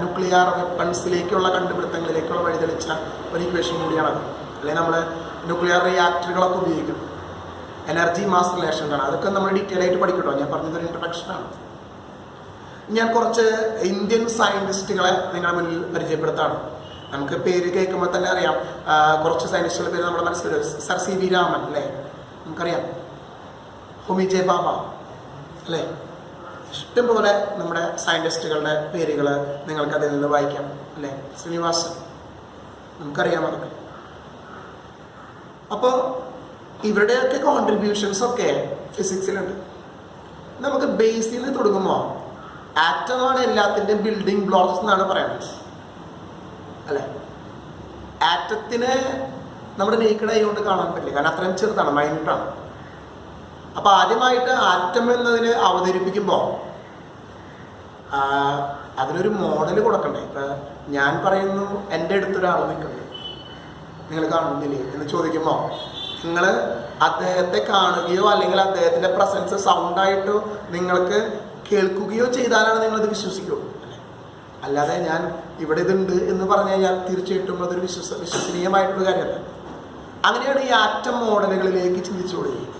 ന്യൂക്ലിയർ വെപ്പൺസിലേക്കുള്ള കണ്ടുപിടുത്തങ്ങളിലേക്കുള്ള വഴിതെളിച്ച ഒരു ഇക്വേഷൻ കൂടിയാണത്. അല്ലെങ്കിൽ നമ്മൾ ന്യൂക്ലിയർ റിയാക്ടറുകളൊക്കെ ഉപയോഗിക്കും. എനർജി മാസ് റിലേഷനാണ്. അതൊക്കെ നമ്മൾ ഡീറ്റെയിൽ ആയിട്ട് പഠിക്കട്ടോ. ഞാൻ പറഞ്ഞതൊരു ഇൻട്രൊഡക്ഷനാണ്. ഞാൻ കുറച്ച് ഇന്ത്യൻ സയൻറ്റിസ്റ്റുകളെ നിങ്ങളുടെ മുന്നിൽ പരിചയപ്പെടുത്താണ്. നമുക്ക് പേര് കേൾക്കുമ്പോൾ തന്നെ അറിയാം. കുറച്ച് സയൻറ്റിസ്റ്റുകളുടെ പേര് നമ്മുടെ മനസ്സിൽ വരും. സർ CV രാമൻ അല്ലേ, നമുക്കറിയാം. ഹോമി ജെ ബാബ അല്ലേ, ഇഷ്ടംപോലെ നമ്മുടെ സയൻറ്റിസ്റ്റുകളുടെ പേരുകൾ നിങ്ങൾക്ക് അതിൽ നിന്ന് വായിക്കാം അല്ലേ. ശ്രീനിവാസൻ നമുക്കറിയാം അതൊക്കെ. അപ്പോൾ ഇവരുടെയൊക്കെ കോൺട്രിബ്യൂഷൻസൊക്കെ ഫിസിക്സിലുണ്ട്. നമുക്ക് ബേസിൽ നിന്ന് തുടങ്ങുമ്പോൾ ആറ്റമാണ് എല്ലാത്തിൻ്റെയും ബിൽഡിംഗ് ബ്ലോക്സ് എന്നാണ് പറയുന്നത് അല്ലേ. ആറ്റത്തിന് നമ്മുടെ നേക്കഡ് ഐ കൊണ്ട് കാണാൻ പറ്റില്ല, കാരണം അത്രയും ചെറുതാണ്, മൈന്യൂട്ടാണ്. അപ്പോൾ ആദ്യമായിട്ട് ആറ്റം എന്നതിന് അവതരിപ്പിക്കുമ്പോൾ അതിനൊരു മോഡൽ കൊടുക്കണ്ടേ. ഇപ്പം ഞാൻ പറയുന്നു, എൻ്റെ അടുത്തൊരാൾ നിൽക്കുന്നുണ്ട്, നിങ്ങൾ കാണുന്നില്ലേ എന്ന് ചോദിക്കുമ്പോൾ നിങ്ങൾ അദ്ദേഹത്തെ കാണുകയോ അല്ലെങ്കിൽ അദ്ദേഹത്തിൻ്റെ പ്രസൻസ് സൗണ്ടായിട്ടോ നിങ്ങൾക്ക് കേൾക്കുകയോ ചെയ്താലാണ് നിങ്ങളത് വിശ്വസിക്കുള്ളൂ അല്ലേ. അല്ലാതെ ഞാൻ ഇവിടെ ഇതുണ്ട് എന്ന് പറഞ്ഞു കഴിഞ്ഞാൽ തീർച്ചയായിട്ടും അതൊരു വിശ്വസനീയമായിട്ടുള്ള കാര്യമല്ല. അങ്ങനെയാണ് ഈ ആറ്റം മോഡലുകളിലേക്ക് ചിന്തിച്ചു കൊടുക്കുക.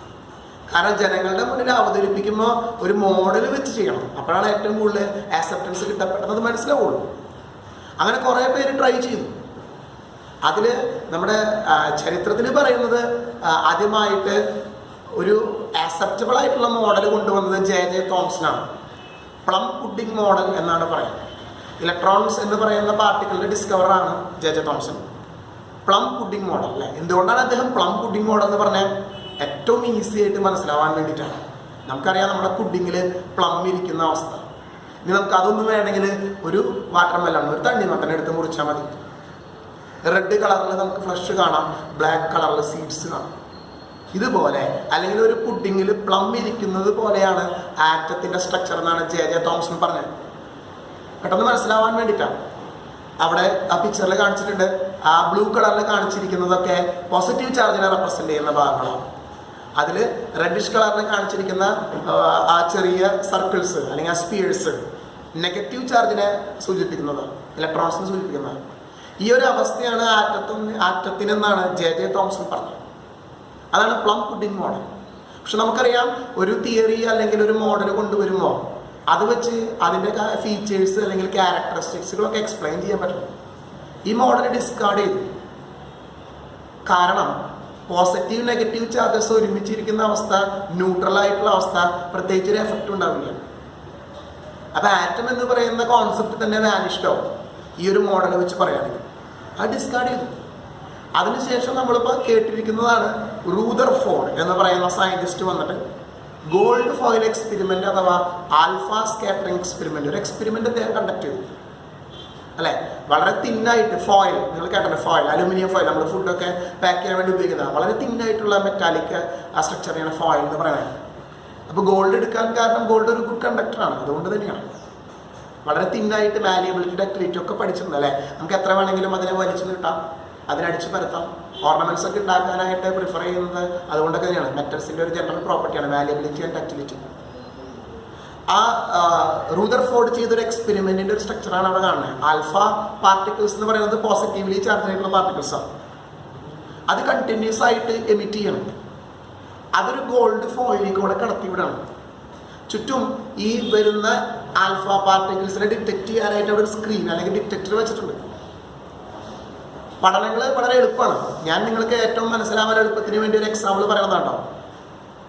കാരണം ജനങ്ങളുടെ മുന്നിൽ അവതരിപ്പിക്കുമ്പോൾ ഒരു മോഡൽ വെച്ച് ചെയ്യണം. അപ്പോഴാണ് ഏറ്റവും കൂടുതൽ ആക്സെപ്റ്റൻസ് കിട്ടപ്പെട്ടത് മനസ്സിലാവുള്ളൂ. അങ്ങനെ കുറേ പേര് ട്രൈ ചെയ്തു. അതിൽ നമ്മുടെ ചരിത്രത്തിൽ പറയുന്നത് ആദ്യമായിട്ട് ഒരു ആക്സെപ്റ്റബിൾ ആയിട്ടുള്ള മോഡൽ കൊണ്ടുവന്നത് ജെ തോംസനാണ്. പ്ലം പുഡിംഗ് മോഡൽ എന്നാണ് പറയുന്നത്. ഇലക്ട്രോൺസ് എന്ന് പറയുന്ന പാർട്ടിക്കിളിൻ്റെ ഡിസ്കവറാണ് J Thomson. Plum pudding model അല്ലേ. എന്തുകൊണ്ടാണ് അദ്ദേഹം പ്ലം പുഡിംഗ് മോഡൽ എന്ന് പറഞ്ഞാൽ ഏറ്റവും ഈസി ആയിട്ട് മനസ്സിലാവാൻ വേണ്ടിയിട്ടാണ്. നമുക്കറിയാം നമ്മുടെ പുഡിങ്ങിൽ പ്ലം ഇരിക്കുന്ന അവസ്ഥ. ഇനി നമുക്ക് അതൊന്നും വേണമെങ്കിൽ ഒരു വാട്ടർ മെലൺ, ഒരു തണ്ണിമത്തൻ എടുത്ത് മുറിച്ചാൽ മതി. റെഡ് കളറിൽ നമുക്ക് ഫ്ലഷ് കാണാം, ബ്ലാക്ക് കളറിൽ സീഡ്സ് കാണാം. ഇതുപോലെ അല്ലെങ്കിൽ ഒരു പുഡിങ്ങിൽ പ്ലം ഇരിക്കുന്നത് പോലെയാണ് ആറ്റത്തിൻ്റെ സ്ട്രക്ചർ എന്നാണ് ജെ തോംസൺ പറഞ്ഞത്. പെട്ടെന്ന് മനസ്സിലാവാൻ വേണ്ടിയിട്ടാണ്. അവിടെ ആ പിക്ചറിൽ കാണിച്ചിട്ടുണ്ട്. ആ ബ്ലൂ കളറിൽ കാണിച്ചിരിക്കുന്നതൊക്കെ പോസിറ്റീവ് ചാർജിനെ റെപ്രസെൻ്റ് ചെയ്യുന്ന ഭാഗങ്ങളാണ്. അതിൽ റെഡിഷ് കളറിൽ കാണിച്ചിരിക്കുന്ന ആ ചെറിയ സർക്കിൾസ് അല്ലെങ്കിൽ ആ സ്പിയേഴ്സ് നെഗറ്റീവ് ചാർജിനെ സൂചിപ്പിക്കുന്നതാണ്, ഇലക്ട്രോൺസിനെ സൂചിപ്പിക്കുന്നതാണ്. ഈ ഒരു അവസ്ഥയാണ് ആറ്റത്തിനെന്നാണ് ജെ തോംസൺ പറഞ്ഞത്. അതാണ് പ്ലം പുഡിംഗ് മോഡൽ. പക്ഷെ നമുക്കറിയാം ഒരു തിയറി അല്ലെങ്കിൽ ഒരു മോഡൽ കൊണ്ടുവരുമ്പോൾ അത് വെച്ച് അതിൻ്റെ ഫീച്ചേഴ്സ് അല്ലെങ്കിൽ ക്യാരക്ടറിസ്റ്റിക്സുകളൊക്കെ എക്സ്പ്ലെയിൻ ചെയ്യാൻ പറ്റും. ഈ മോഡൽ ഡിസ്കാർഡ് ചെയ്തു. കാരണം പോസിറ്റീവ് നെഗറ്റീവ് ചാർജസ് ഒരുമിച്ചിരിക്കുന്ന അവസ്ഥ, ന്യൂട്രൽ ആയിട്ടുള്ള അവസ്ഥ, പ്രത്യേകിച്ച് ഒരു എഫക്റ്റ് ഉണ്ടാവില്ല. അപ്പം ആറ്റം എന്ന് പറയുന്ന കോൺസെപ്റ്റ് തന്നെ വാനിഷ്ഡ് ആവും ഈ ഒരു മോഡൽ വെച്ച് പറയുകയാണെങ്കിൽ. അത് ഡിസ്കാർഡ് ചെയ്തു. അതിനുശേഷം നമ്മളിപ്പോൾ കേട്ടിരിക്കുന്നതാണ് റൂദർഫോർഡ് എന്ന് പറയുന്ന സയൻറ്റിസ്റ്റ് വന്നിട്ട് ഗോൾഡ് ഫോയിൽ എക്സ്പെരിമെൻ്റ് അഥവാ ആൽഫ സ്കാറ്ററിംഗ് എക്സ്പെരിമെൻ്റ്, ഒരു എക്സ്പെരിമെൻ്റ് അദ്ദേഹം കണ്ടക്ട് ചെയ്തു അല്ലേ. വളരെ തിന്നായിട്ട് ഫോയിൽ, നിങ്ങൾ കേട്ടല്ലോ ഫോയിൽ, അലുമിനിയം ഫോയിൽ, നമ്മൾ ഫുഡൊക്കെ പാക്ക് ചെയ്യാൻ വേണ്ടി ഉപയോഗിക്കുന്നത് വളരെ തിന്നായിട്ടുള്ള മെറ്റാലിക് ആ സ്ട്രക്ചറിയാണ് ഫോയിൽ എന്ന് പറയുന്നത്. അപ്പോൾ ഗോൾഡ് എടുക്കാൻ കാരണം ഗോൾഡ് ഒരു ഗുഡ് കണ്ടക്ടറാണ്, അതുകൊണ്ട് തന്നെയാണ്. വളരെ തിന്നായിട്ട് മാലിയബിലിറ്റി, ഡക്ടിലിറ്റി ഒക്കെ പഠിച്ചിട്ടുണ്ട് അല്ലേ. നമുക്ക് എത്ര വേണമെങ്കിലും അതിനെ വലിച്ചു നീട്ടാം, അതിനടിച്ച് പരത്താം. ഓർണമെൻറ്റ്സ് ഒക്കെ ഉണ്ടാക്കാനായിട്ട് പ്രിഫർ ചെയ്യുന്നത് അതുകൊണ്ടൊക്കെ തന്നെയാണ്. മെറ്റൽസിൻ്റെ ഒരു ജനറൽ പ്രോപ്പർട്ടിയാണ് മാലിയബിലിറ്റി ആൻഡ് ഡക്ടിലിറ്റി. ആ റൂദർഫോർഡ് ചെയ്തൊരു എക്സ്പെരിമെൻറ്റിൻ്റെ ഒരു സ്ട്രക്ചറാണ് അവിടെ കാണുന്നത്. ആൽഫ പാർട്ടിക്കിൾസ് എന്ന് പറയുന്നത് പോസിറ്റീവ്ലി ചാർജ് ആയിട്ടുള്ള പാർട്ടിക്കിൾസാണ്. അത് കണ്ടിന്യൂസ് ആയിട്ട് എമിറ്റ് ചെയ്യണം. അതൊരു ഗോൾഡ് ഫോയിലേക്ക് കൂടെ കടത്തിവിടണം. ചുറ്റും ഈ വരുന്ന ആൽഫ പാർട്ടിക്കിൾസിനെ ഡിറ്റക്ട് ചെയ്യാനായിട്ട് അവിടെ ഒരു സ്ക്രീൻ അല്ലെങ്കിൽ ഡിറ്റക്ടർ വെച്ചിട്ടുണ്ട്. പഠനങ്ങൾ വളരെ എളുപ്പമാണ്. ഞാൻ നിങ്ങൾക്ക് ഏറ്റവും മനസ്സിലാവാൻ എളുപ്പത്തിന് വേണ്ടി ഒരു എക്സാമ്പിൾ പറയുന്നതാണോ.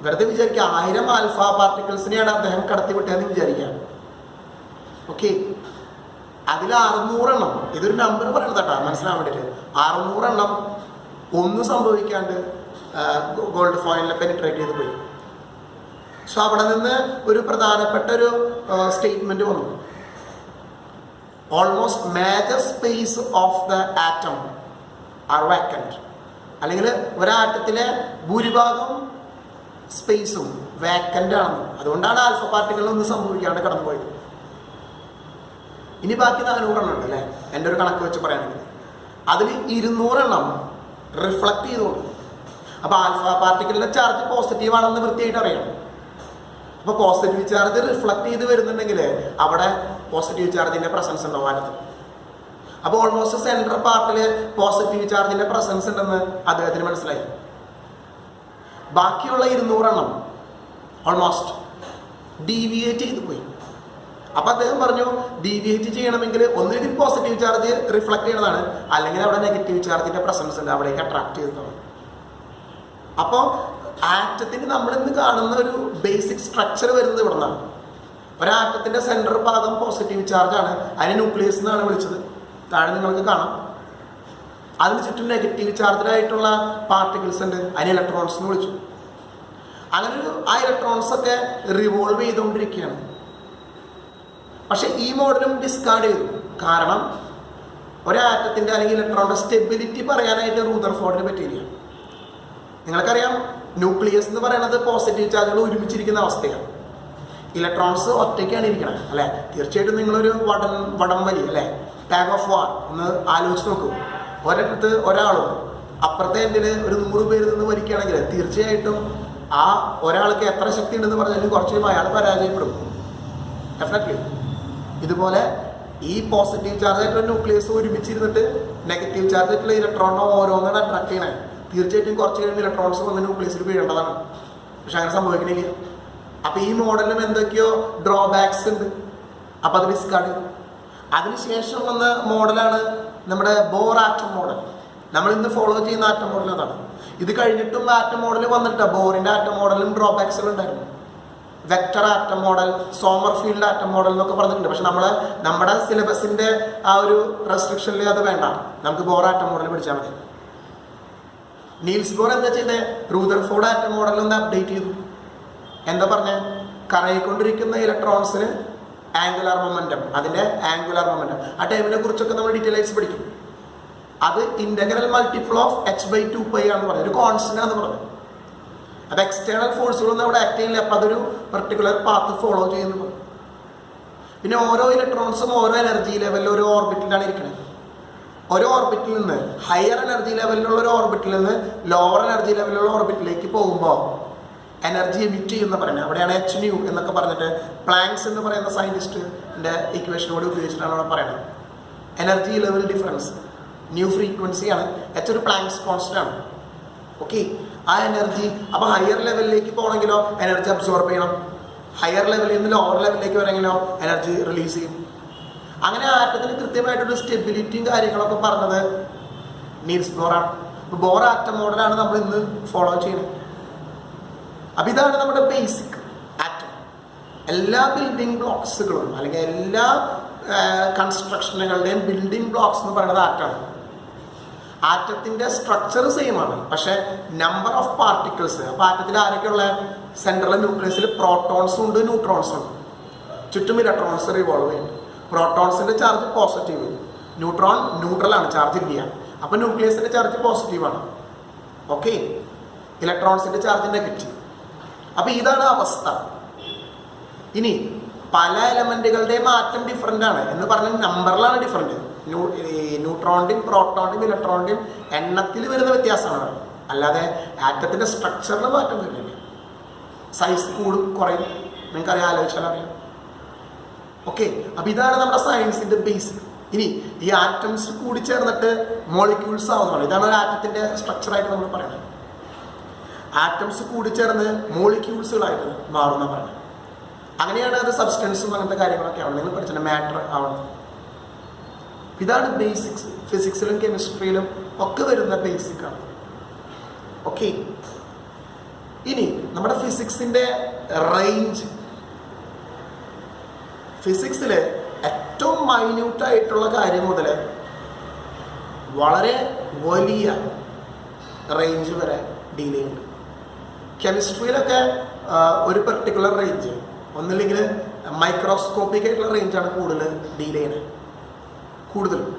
വെറുതെ വിചാരിക്കുക 1000 ആൽഫ പാർട്ടിക്കിൾസിനെയാണ് അദ്ദേഹം കടത്തിവിട്ടതെന്ന് വിചാരിക്കുക. ഓക്കെ, അതിൽ 600 എണ്ണം, ഇതൊരു നമ്പർ പറയുന്നതാട്ടോ മനസ്സിലാവാൻ വേണ്ടിയിട്ട്, 600 എണ്ണം ഒന്നും സംഭവിക്കാണ്ട് ഗോൾഡ് ഫോയിലിനെ പെനിട്രേറ്റ് ചെയ്ത് പോയി. സോ അവിടെ നിന്ന് ഒരു പ്രധാനപ്പെട്ട ഒരു സ്റ്റേറ്റ്മെന്റ് വന്നു. Almost major space of the atom are vacant, അല്ലെങ്കിൽ ഒരാറ്റത്തിലെ ഭൂരിഭാഗം സ്പേസും വാക്കൻ്റ് ആണ്. അതുകൊണ്ടാണ് ആൽഫ പാർട്ടികളൊന്നും സംഭവിക്കാണ്ട് കടന്നുപോയത്. ഇനി ബാക്കി 400 എണ്ണം ഉണ്ട് അല്ലേ, എൻ്റെ ഒരു കണക്ക് വെച്ച് പറയുകയാണെങ്കിൽ. അതിൽ 200 എണ്ണം റിഫ്ലക്റ്റ് ചെയ്തോളൂ. അപ്പോൾ ആൽഫ പാർട്ടിക്കിളിൻ്റെ ചാർജ് പോസിറ്റീവ് ആണെന്ന് വൃത്തിയായിട്ട് അറിയാം. അപ്പോൾ പോസിറ്റീവ് ചാർജ് റിഫ്ലക്റ്റ് ചെയ്ത് വരുന്നുണ്ടെങ്കിൽ അവിടെ പോസിറ്റീവ് ചാർജിൻ്റെ പ്രസൻസ് ഉണ്ടാവും ആറ്റത്തിൽ. അപ്പോൾ ഓൾമോസ്റ്റ് സെൻട്രൽ പാർട്ടിൽ പോസിറ്റീവ് ചാർജിൻ്റെ പ്രസൻസ് ഉണ്ടെന്ന് അദ്ദേഹത്തിന് മനസ്സിലായി. ബാക്കിയുള്ള 200 എണ്ണം ഓൾമോസ്റ്റ് ഡീവിയേറ്റ് ചെയ്ത് പോയി. അപ്പം അദ്ദേഹം പറഞ്ഞു ഡീവിയേറ്റ് ചെയ്യണമെങ്കിൽ ഒന്നുകിൽ പോസിറ്റീവ് ചാർജ് റിഫ്ലക്റ്റ് ചെയ്യണതാണ്, അല്ലെങ്കിൽ അവിടെ നെഗറ്റീവ് ചാർജിൻ്റെ പ്രസൻസ് ഉണ്ട്, അവിടേക്ക് അട്രാക്ട് ചെയ്തതാണ്. അപ്പോൾ ആറ്റത്തിന് നമ്മളിന്ന് കാണുന്ന ഒരു ബേസിക് സ്ട്രക്ചർ വരുന്നത് ഇവിടെ നിന്നാണ്. ഒരാറ്റത്തിൻ്റെ സെൻട്രൽ ഭാഗം പോസിറ്റീവ് ചാർജാണ്, അതിനെ ന്യൂക്ലിയസ് എന്നാണ് വിളിച്ചത്. താഴെ നിങ്ങൾക്ക് കാണാം. അതിന് ചുറ്റും നെഗറ്റീവ് ചാർജായിട്ടുള്ള പാർട്ടിക്കിൾസ് ഉണ്ട്, അതിന് ഇലക്ട്രോൺസ് എന്ന് വിളിച്ചു. അങ്ങനെ ആ ഇലക്ട്രോൺസ് ഒക്കെ റിവോൾവ് ചെയ്തുകൊണ്ടിരിക്കുകയാണ്. പക്ഷെ ഈ മോഡലും ഡിസ്കാർഡ് ചെയ്തു. കാരണം ഒരാറ്റത്തിൻ്റെ അല്ലെങ്കിൽ ഇലക്ട്രോണിൻ്റെ സ്റ്റെബിലിറ്റി പറയാനായിട്ട് റൂദർഫോർഡിന് പറ്റിയില്ല. നിങ്ങൾക്കറിയാം ന്യൂക്ലിയസ് എന്ന് പറയുന്നത് പോസിറ്റീവ് ചാർജുകൾ ഒരുമിച്ചിരിക്കുന്ന അവസ്ഥയാണ്. ഇലക്ട്രോൺസ് ഒറ്റയ്ക്കാണ് ഇരിക്കണം അല്ലേ. തീർച്ചയായിട്ടും നിങ്ങളൊരു വടംവലി അല്ലേ, ടാഗ് ഓഫ് വാർ ഒന്ന് ആലോചിച്ച് നോക്കൂ. ഒരിടത്ത് ഒരാളും അപ്പുറത്തെ എൻഡിൽ ഒരു 100 പേര് നിന്ന് വലിക്കുകയാണെങ്കിൽ തീർച്ചയായിട്ടും ആ ഒരാൾക്ക് എത്ര ശക്തി ഉണ്ടെന്ന് പറഞ്ഞാലും കുറച്ച് കഴിയുമ്പോൾ അയാൾ പരാജയപ്പെടും ഡെഫിനറ്റ്ലി. ഇതുപോലെ ഈ പോസിറ്റീവ് ചാർജ് ആയിട്ടുള്ള ന്യൂക്ലിയസ് ഒരുമിച്ചിരുന്നിട്ട് നെഗറ്റീവ് ചാർജ് ആയിട്ടുള്ള ഇലക്ട്രോണിനെ ഓരോന്നാണ് അട്രാക്ട് ചെയ്യണേ. തീർച്ചയായിട്ടും കുറച്ച് കഴിയുമ്പോൾ ഇലക്ട്രോൺസ് വന്ന് ന്യൂക്ലിയസിൽ വീഴേണ്ടതാണ്. പക്ഷെ അങ്ങനെ സംഭവിക്കണില്ല. അപ്പൊ ഈ മോഡലിനും എന്തൊക്കെയോ ഡ്രോബാക്സ് ഉണ്ട്. അപ്പൊ അത് ഡിസ്കാർഡ് ചെയ്തു. അതിനുശേഷം വന്ന മോഡലാണ് നമ്മുടെ ബോർ ആറ്റം മോഡൽ. നമ്മൾ ഇന്ന് ഫോളോ ചെയ്യുന്ന ആറ്റം മോഡൽ അതാണ്. ഇത് കഴിഞ്ഞിട്ടും ആറ്റം മോഡൽ വന്നിട്ടാ. ബോറിന്റെ ആറ്റം മോഡലും ഡ്രോബാക്സുകൾ ഉണ്ടായിരുന്നു. Vector atom model, Sommerfeld atom model എന്നൊക്കെ പറഞ്ഞിട്ടുണ്ട്. പക്ഷെ നമ്മുടെ സിലബസിന്റെ ആ ഒരു റെസ്ട്രിക്ഷനിൽ അത് വേണ്ട. നമുക്ക് ബോർ ആറ്റം മോഡൽ പഠിച്ചാൽ മതി. നീൽസ് ബോർ എന്താ ചെയ്തത്? റൂദർഫോർഡ് ആറ്റം മോഡൽ ഒന്ന് അപ്ഡേറ്റ് ചെയ്തു. എന്താ പറഞ്ഞ? കറങ്ങിക്കൊണ്ടിരിക്കുന്ന ഇലക്ട്രോൺസിന് ആംഗുലാർ മൊമെന്റം, അതിന്റെ ആംഗുലാർ മൊമെന്റം, ആ ടൈമിനെ കുറിച്ചൊക്കെ നമ്മൾ ഡീറ്റെയിൽസ് പഠിക്കും. അത് ഇന്റഗ്രൽ മൾട്ടിപ്പിൾ ഓഫ് h/2π ആണെന്ന് പറഞ്ഞു. ഒരു കോൺസ്റ്റന്റ് ആണെന്ന് പറഞ്ഞു. അത് എക്സ്റ്റേണൽ ഫോഴ്സുകളൊന്നും അവിടെ ആക്ട് ചെയ്യില്ല. അപ്പൊ അതൊരു പെർട്ടിക്കുലർ പാത്ത് ഫോളോ ചെയ്യുന്നു പറഞ്ഞു. പിന്നെ ഓരോ ഇലക്ട്രോൺസും ഓരോ എനർജി ലെവലിൽ ഒരു ഓർബിറ്റിലാണ് ഇരിക്കുന്നത്. ഓരോ ഓർബിറ്റിൽ നിന്ന് ഹയർ എനർജി ലെവലിലുള്ള ഒരു ഓർബിറ്റിൽ നിന്ന് ലോവർ എനർജി ലെവലിലുള്ള ഓർബിറ്റിലേക്ക് പോകുമ്പോൾ എനർജി എമിറ്റ് ചെയ്യുന്ന പറയുന്നത്. അവിടെയാണ് hν എന്നൊക്കെ പറഞ്ഞിട്ട് പ്ലാങ്ക്സ് എന്ന് പറയുന്ന സയന്റിസ്റ്റിന്റെ ഇക്വേഷനോട് ഉപയോഗിച്ചിട്ടാണ് അവിടെ പറയുന്നത്. എനർജി ലെവൽ ഡിഫറൻസ്, ന്യൂ ഫ്രീക്വൻസിയാണ്. h ഒരു പ്ലാങ്ക്സ് കോൺസ്റ്റന്റ് ആണ്. ഓക്കെ, ആ എനർജി അപ്പൊ ഹയർ ലെവലിലേക്ക് പോകണമെങ്കിലോ എനർജി അബ്സോർബ് ചെയ്യണം. ഹയർ ലെവലിൽ നിന്ന് ലോവർ ലെവലിലേക്ക് വരണമെങ്കിലോ എനർജി റിലീസ് ചെയ്യും. അങ്ങനെ ആറ്റത്തിന് കൃത്യമായിട്ടൊരു സ്റ്റെബിലിറ്റിയും കാര്യങ്ങളൊക്കെ പറഞ്ഞത് നീൽസ് ബോറാണ്. ബോർ ആറ്റം മോഡലാണ് നമ്മൾ ഇന്ന് ഫോളോ ചെയ്യുന്നത്. അപ്പൊ ഇതാണ് നമ്മുടെ ബേസിക് ആറ്റം. എല്ലാ ബിൽഡിംഗ് ബ്ലോക്സുകളും അല്ലെങ്കിൽ എല്ലാ കൺസ്ട്രക്ഷനുകളുടെയും ബിൽഡിംഗ് ബ്ലോക്സ് എന്ന് പറയുന്നത് ആറ്റമാണ്. ആറ്റത്തിന്റെ സ്ട്രക്ചർ സെയിം ആണ്, പക്ഷെ നമ്പർ ഓഫ് പാർട്ടിക്കിൾസ്. അപ്പൊ ആറ്റത്തിൽ ആരൊക്കെയുള്ള? സെൻട്രൽ ന്യൂക്ലിയസിൽ പ്രോട്ടോൺസും ഉണ്ട്, ന്യൂട്രോൺസും ഉണ്ട്. ചുറ്റും ഇലക്ട്രോൺസ് റിവോൾവ് ചെയ്യുന്നുണ്ട്. പ്രോട്ടോൺസിന്റെ ചാർജ് പോസിറ്റീവ്, ന്യൂട്രോൺ ന്യൂട്രൽ ആണ്, ചാർജ് ഇല്ല. അപ്പൊ ന്യൂക്ലിയസിന്റെ ചാർജ് പോസിറ്റീവ് ആണ്. ഓക്കെ, ഇലക്ട്രോൺസിന്റെ ചാർജ് നെഗറ്റീവ്. അപ്പൊ ഇതാണ് അവസ്ഥ. ഇനി പല എലമെന്റുകളുടെയും ആറ്റം ഡിഫറെന്റ് ആണ് എന്ന് പറഞ്ഞ നമ്പറിലാണ് ഡിഫറെന്റ്. ന്യൂട്രോണിന്റെയും പ്രോട്ടോണിന്റെയും ഇലക്ട്രോണിന്റെയും എണ്ണത്തിൽ വരുന്ന വ്യത്യാസമാണ്. അല്ലാതെ ആറ്റത്തിന്റെ സ്ട്രക്ചറിൽ മാറ്റം വരുന്നില്ല. സൈസ് കൂടും കുറയും, നിങ്ങൾക്കറിയാം, ആലോചിച്ചാൽ അറിയാം. ഓക്കെ, അപ്പൊ ഇതാണ് നമ്മുടെ സയൻസിന്റെ ബേസ്. ഇനി ഈ ആറ്റംസ് കൂടി ചേർന്നിട്ട് മോളിക്യൂൾസ് ആവുന്നതാണ്. ഇതാണ് ഒരു ആറ്റത്തിന്റെ സ്ട്രക്ചറായിട്ട് നമ്മൾ പറയുന്നത്. ആറ്റംസ് കൂടി ചേർന്ന് മോളിക്യൂൾസുകളായിട്ട് മാറുന്ന പറയുന്നത്. അങ്ങനെയാണ് അത് സബ്സ്റ്റൻസും അങ്ങനത്തെ കാര്യങ്ങളൊക്കെ ആവണം. നിങ്ങൾ പഠിച്ചിട്ട് മാറ്റർ ആവണം. ഇതാണ് ബേസിക്സ്. ഫിസിക്സിലും കെമിസ്ട്രിയിലും ഒക്കെ വരുന്ന ബേസിക്കാണ്. ഓക്കെ, ഇനി നമ്മുടെ ഫിസിക്സിന്റെ റേഞ്ച്. ഫിസിക്സിൽ ഏറ്റവും മൈന്യൂട്ടായിട്ടുള്ള കാര്യം മുതൽ വളരെ വലിയ റേഞ്ച് വരെ ഡീൽ ചെയ്യുന്നുണ്ട്. കെമിസ്ട്രിയിലൊക്കെ ഒരു പെർട്ടിക്കുലർ റേഞ്ച്, ഒന്നില്ലെങ്കിൽ മൈക്രോസ്കോപ്പിക് ആയിട്ടുള്ള റേഞ്ചാണ് കൂടുതൽ ഡീൽ ചെയ്യുന്നത്, കൂടുതലും.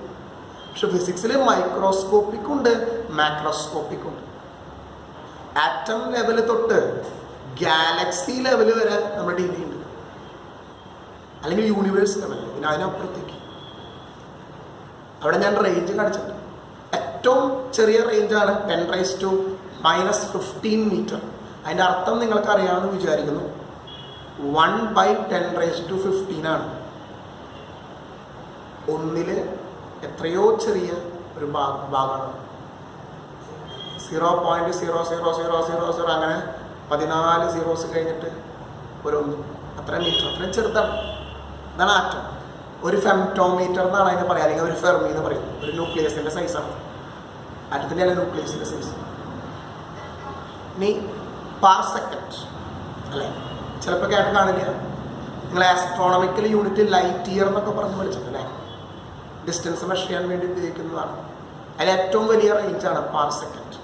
പക്ഷെ ഫിസിക്സിൽ മൈക്രോസ്കോപ്പിക് ഉണ്ട്, മാക്രോസ്കോപ്പിക് ഉണ്ട്. ആറ്റം ലെവൽ തൊട്ട് ഗാലക്സി ലെവൽ വരെ നമ്മൾ ഡീൽ ചെയ്യുന്നുണ്ട്, അല്ലെങ്കിൽ യൂണിവേഴ്സ് ലെവൽ. പിന്നെ അതിനപ്പുറത്തേക്ക് അവിടെ ഞാൻ റേഞ്ച് കാണിച്ചിട്ടുണ്ട്. ഏറ്റവും ചെറിയ റേഞ്ചാണ് 10⁻⁻15 മീറ്റർ. അതിൻ്റെ അർത്ഥം നിങ്ങൾക്ക് അറിയാമെന്ന് വിചാരിക്കുന്നു. 1/10⁻15 ആണ്. ഒന്നില് എത്രയോ ചെറിയ ഒരു ഭാഗമാണ്. 0.00000 അങ്ങനെ 14 സീറോസ് കഴിഞ്ഞിട്ട് ഒരു അത്ര മീറ്റർ, അത്രയും ചെറുതാണ്. അതാണ് ആറ്റം. ഒരു ഫെംറ്റോമീറ്റർ എന്നാണ് അതിനെ പറയുക, അല്ലെങ്കിൽ ഒരു ഫെർമി എന്ന് പറയും. ഒരു ന്യൂക്ലിയസിന്റെ സൈസാണ്. ആറ്റത്തിന്റെ അല്ല, ന്യൂക്ലിയസിന്റെ സൈസ്. ഇനി പാർ സെക്കൻഡ് അല്ലേ, ചിലപ്പോൾ കേട്ട് കാണില്ല. നിങ്ങൾ ആസ്ട്രോണമിക്കൽ യൂണിറ്റ് ലൈറ്റ് ഇയർ എന്നൊക്കെ പറഞ്ഞ് പഠിച്ചിട്ടല്ലേ, ഡിസ്റ്റൻസ് മെഷർ ചെയ്യാൻ വേണ്ടി ഉപയോഗിക്കുന്നതാണ്. അതിൽ ഏറ്റവും വലിയ റേഞ്ചാണ് പാർ സെക്കൻഡ്.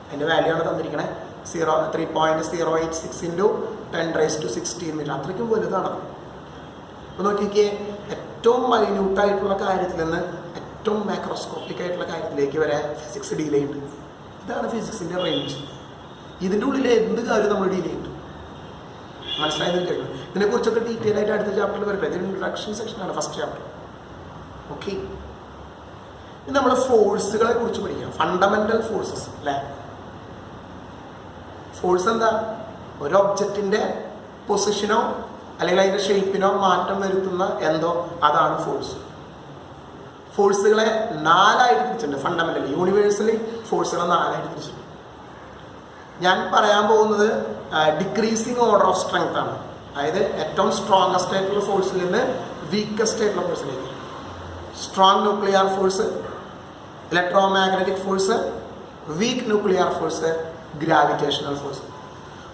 അതിൻ്റെ വാല്യൂ ആണ് തന്നിരിക്കണേ. 3.086 × 10⁻16 മീറ്റർ. അത്രയ്ക്കും വലുതാണ്. അപ്പോൾ നോക്കിക്കേ, ഏറ്റവും മൈന്യൂട്ടായിട്ടുള്ള കാര്യത്തിൽ നിന്ന് ഏറ്റവും മാക്രോസ്കോപ്പിക് ആയിട്ടുള്ള കാര്യത്തിലേക്ക് വരെ ഫിസിക്സ് ഡീൽ ചെയ്യുന്നുണ്ട്. ഇതാണ് ഫിസിക്സിൻ്റെ റേഞ്ച്. ഇതിൻ്റെ ഉള്ളിൽ എന്ത് കാര്യം നമ്മൾ ഡീൽ ചെയ്യുന്നുണ്ട്, മനസ്സിലായെന്ന് വിചാരിക്കുന്നു. ഇതിനെക്കുറിച്ചൊക്കെ ഡീറ്റെയിൽ ആയിട്ട് അടുത്ത ചാപ്റ്ററിൽ വരട്ടെ. ഇത് ഇൻട്രൊഡക്ഷൻ സെക്ഷനാണ്, ഫസ്റ്റ് ചാപ്റ്റർ. ഓക്കെ, ഇനി നമ്മൾ ഫോഴ്സുകളെ കുറിച്ച് പഠിക്കാം. ഫണ്ടമെന്റൽ ഫോഴ്സസ് അല്ലേ. ഫോഴ്സ് എന്താ? ഒരു ഒബ്ജക്റ്റിന്റെ പൊസിഷനോ അല്ലെങ്കിൽ അതിന്റെ ഷേപ്പിനോ മാറ്റം വരുത്തുന്ന എന്തോ, അതാണ് ഫോഴ്സ്. ഫോഴ്സുകളെ 4 ആയിട്ട് തിരിച്ചിട്ടുണ്ട് ഫണ്ടമെന്റലി. യൂണിവേഴ്സലി ഫോഴ്സുകളെ 4 ആയിട്ട് തിരിച്ചിട്ടുണ്ട്. ഞാൻ പറയാൻ പോകുന്നത് ഡിക്രീസിങ് ഓർഡർ ഓഫ് സ്ട്രെങ്ത് ആണ്. അതായത് ഏറ്റവും സ്ട്രോങ്ങസ്റ്റ് ആയിട്ടുള്ള ഫോഴ്സിൽ നിന്ന് വീക്കസ്റ്റ് ആയിട്ടുള്ള ഫോഴ്സിലേക്ക്. Strong nuclear force, electromagnetic force, weak nuclear force, gravitational force.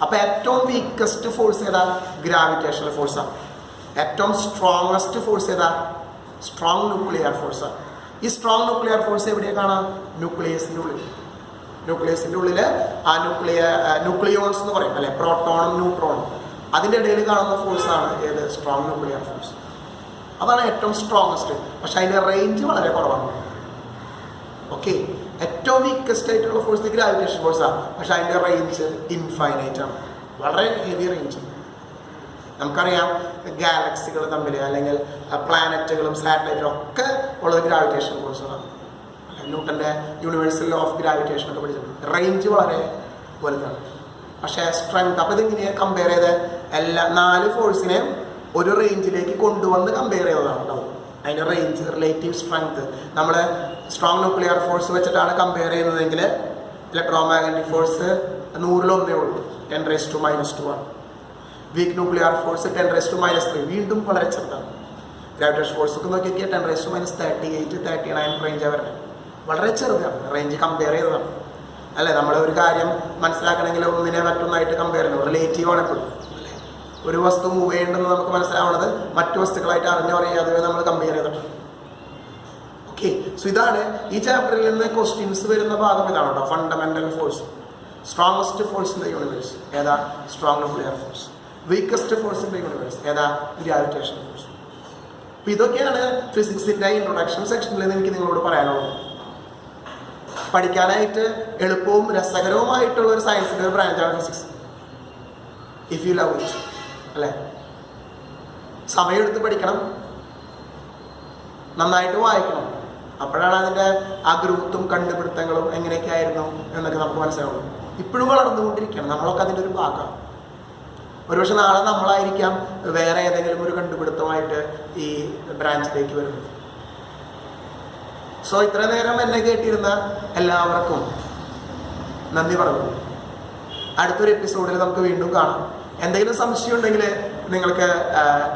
അപ്പോൾ ഏറ്റവും വീക്കസ്റ്റ് ഫോഴ്സ് ഏതാ? ഗ്രാവിറ്റേഷണൽ ഫോഴ്സാണ്. ഏറ്റവും സ്ട്രോങ്ങസ്റ്റ് ഫോഴ്സ് ഏതാ? സ്ട്രോങ് ന്യൂക്ലിയർ ഫോഴ്സാണ്. ഈ സ്ട്രോങ് ന്യൂക്ലിയർ ഫോഴ്സ് എവിടെയാണ് കാണാം? ന്യൂക്ലിയസിൻ്റെ ഉള്ളിൽ. ന്യൂക്ലിയസിൻ്റെ ഉള്ളിൽ ആ ന്യൂക്ലിയോൺസ് എന്ന് പറയും അല്ലെ, പ്രോട്ടോണും ന്യൂട്രോണും, അതിൻ്റെ ഇടയിൽ കാണുന്ന ഫോഴ്സാണ് ഏത്? Strong nuclear force. അതാണ് ഏറ്റവും സ്ട്രോങ്ങസ്റ്റ്. പക്ഷെ അതിൻ്റെ റേഞ്ച് വളരെ കുറവാണ്. ഓക്കെ, ഏറ്റവും വീക്കസ്റ്റ് ആയിട്ടുള്ള ഫോഴ്സ് ഗ്രാവിറ്റേഷൻ ഫോഴ്സാണ്. പക്ഷെ അതിൻ്റെ റേഞ്ച് ഇൻഫൈനൈറ്റ് ആണ്, വളരെ ഹെവി റേഞ്ച്. നമുക്കറിയാം ഗാലക്സികൾ തമ്മിൽ അല്ലെങ്കിൽ പ്ലാനറ്റുകളും സാറ്റലൈറ്റും ഒക്കെ ഉള്ളത് ഗ്രാവിറ്റേഷൻ ഫോഴ്സുകളാണ്. ന്യൂട്ടൻ്റെ യൂണിവേഴ്സൽ ലോ ഓഫ് ഗ്രാവിറ്റേഷൻ ഒക്കെ പഠിച്ചിട്ടുണ്ട്. റേഞ്ച് വളരെ വലുതാണ്. പക്ഷേ സ്ട്രെങ്ത്, അപ്പോൾ ഇതിങ്ങനെയാണ് കമ്പയർ ചെയ്ത് എല്ലാ 4 ഫോഴ്സിനെയും ഒരു റേഞ്ചിലേക്ക് കൊണ്ടുവന്ന് കമ്പയർ ചെയ്തതാണ് ഉണ്ടാവും. അതിൻ്റെ റേഞ്ച്, റിലേറ്റീവ് സ്ട്രെങ്ത് നമ്മൾ സ്ട്രോങ് ന്യൂക്ലിയർ ഫോഴ്സ് വെച്ചിട്ടാണ് കമ്പയർ ചെയ്യുന്നതെങ്കിൽ ഇലക്ട്രോ മാഗ്നറ്റിക് ഫോഴ്സ് 100-1 ഉള്ളൂ, 10⁻⁻² ആണ്. വീക്ക് ന്യൂക്ലിയർ ഫോഴ്സ് 10⁻⁻3, വീണ്ടും വളരെ ചെറുതാണ്. ഗ്രാവിറ്റേഷൻ ഫോഴ്സ് ഒക്കെ നോക്കിയാൽ 10⁻38, 39 റേഞ്ചാണ് വരുന്നത്. വളരെ ചെറുതാണ്, റേഞ്ച് കമ്പയർ ചെയ്തതാണ് അല്ലേ. നമ്മൾ ഒരു കാര്യം മനസ്സിലാക്കണമെങ്കിൽ ഒന്നിനെ മറ്റൊന്നായിട്ട് കമ്പയർ ചെയ്യണം. റിലേറ്റീവ് ആണ് എപ്പോഴും അല്ലേ. ഒരു വസ്തു മൂവ് ചെയ്യേണ്ടെന്ന് നമുക്ക് മനസ്സിലാവുന്നത് മറ്റു വസ്തുക്കളായിട്ട് അറിയാതെ നമ്മൾ കമ്പയർ ചെയ്തിട്ടുണ്ട്. ഓക്കെ, സോ ഇതാണ് ഈ ചാപ്റ്ററിൽ നിന്ന് ക്വസ്റ്റ്യൻസ് വരുന്ന ഭാഗം. ഇതാണ് കേട്ടോ fundamental force. Strongest force in the universe ഏതാ? Strong nuclear force. Weakest force in the universe ഏതാ? Gravitation force. അപ്പം ഇതൊക്കെയാണ് ഫിസിക്സിൻ്റെ ഇൻട്രൊഡക്ഷൻ സെക്ഷനിൽ നിന്ന് എനിക്ക് നിങ്ങളോട് പറയാനുള്ളത്. പഠിക്കാനായിട്ട് എളുപ്പവും രസകരവുമായിട്ടുള്ള ഒരു സയൻസിൻ്റെ ഒരു ബ്രാഞ്ചാണ് physics, if you love it അല്ലേ. സമയമെടുത്ത് പഠിക്കണം, നന്നായിട്ട് വായിക്കണം. അപ്പോഴാണ് അതിൻ്റെ ആ ഗ്രൂത്തും കണ്ടുപിടുത്തങ്ങളും എങ്ങനെയൊക്കെ ആയിരുന്നു എന്നൊക്കെ നമുക്ക് മനസ്സിലാവുള്ളൂ. ഇപ്പോഴും വളർന്നുകൊണ്ടിരിക്കണം, നമ്മളൊക്കെ അതിൻ്റെ ഒരു ഭാഗമാണ്. ഒരുപക്ഷെ നാളെ നമ്മളായിരിക്കാം വേറെ ഏതെങ്കിലും ഒരു കണ്ടുപിടുത്തമായിട്ട് ഈ ബ്രാഞ്ചിലേക്ക് വരുന്നത്. സോ ഇത്ര നേരം എന്നെ കേട്ടിരുന്ന എല്ലാവർക്കും നന്ദി പറഞ്ഞു. അടുത്തൊരു എപ്പിസോഡിൽ നമുക്ക് വീണ്ടും കാണാം. എന്തെങ്കിലും സംശയം ഉണ്ടെങ്കിൽ നിങ്ങൾക്ക്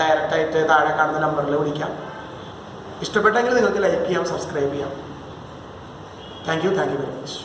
ഡയറക്റ്റായിട്ട് താഴെ കാണുന്ന നമ്പറിൽ വിളിക്കാം. ഇഷ്ടപ്പെട്ടെങ്കിൽ നിങ്ങൾക്ക് ലൈക്ക് ചെയ്യാം, സബ്സ്ക്രൈബ് ചെയ്യാം. Thank you very much.